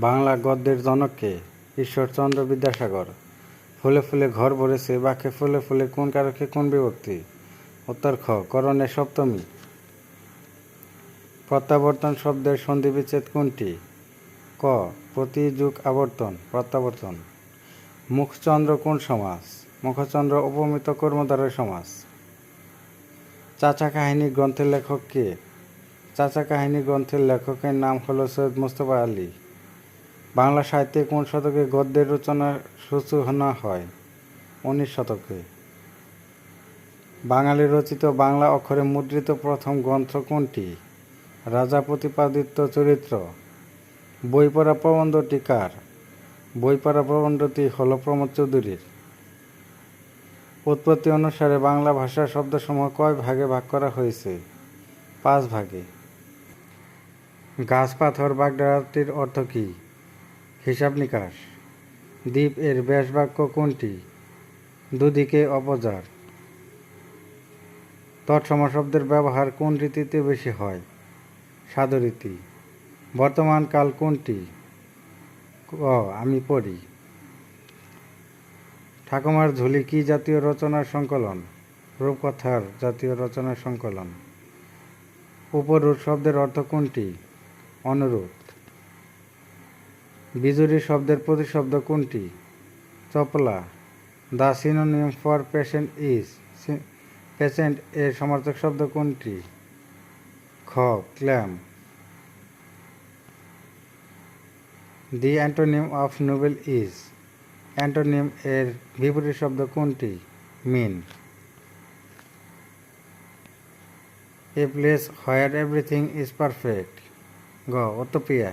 বাংলা গদ্যের জনক কে? ঈশ্বরচন্দ্র বিদ্যাসাগর। ফুলে ফুলে ঘর ভরেছে বাঁকে ফুলে ফুলে কোন কারকে কোন বিভক্তি? উত্তর খ করণের সপ্তমী। প্রত্যাবর্তন শব্দের সন্ধিবিচ্ছেদ কোনটি? ক প্রতি যুগ আবর্তন প্রত্যাবর্তন। মুখচন্দ্র কোন সমাস? মুখচন্দ্র উপমিত কর্মধারয় সমাস। চাচা কাহিনী গ্রন্থের লেখক কে? চাচা কাহিনী গ্রন্থের লেখকের নাম হল সৈয়দ মুস্তফা আলী। বাংলা সাহিত্যে কোন শতকে গদ্যের রচনার সূচনা হয়? 19 শতকে। বাঙালি রচিত বাংলা অক্ষরে মুদ্রিত প্রথম গ্রন্থ কোনটি? রাজা প্রতিপাদিত্য চরিত্র। বই পড়া প্রবন্ধটি কার? বই পড়া প্রবন্ধটি হল প্রমোদ চৌধুরীর। উৎপত্তি অনুসারে বাংলা ভাষার শব্দসমূহ কয় ভাগে ভাগ করা হয়েছে? 5 ভাগে। গাছ পাথর বাগধারাটির অর্থ কী? হিসাব নিকাশ। দ্বীপ এর ব্যাসবাক্য কোনটি? দুদিকে অপচার। তৎসম শব্দের ব্যবহার কোন রীতিতে বেশি হয়? সাধু রীতি। বর্তমান কাল কোনটি? আমি পড়ি। ঠাকুমার ঝুলি কি জাতীয় রচনার সংকলন? রূপকথার জাতীয় রচনার সংকলন। উপরোধ শব্দের অর্থ কোনটি? অনুরোধ। বিজুরি শব্দের প্রতিশব্দ কোনটি? চপলা। The synonym for patient is. Patient এর সমার্থক শব্দ কোনটি? খ calm. The antonym of noble is. Antonym এর বিপরীত শব্দ কোনটি? Mean. A place where everything is perfect. গ উটোপিয়া।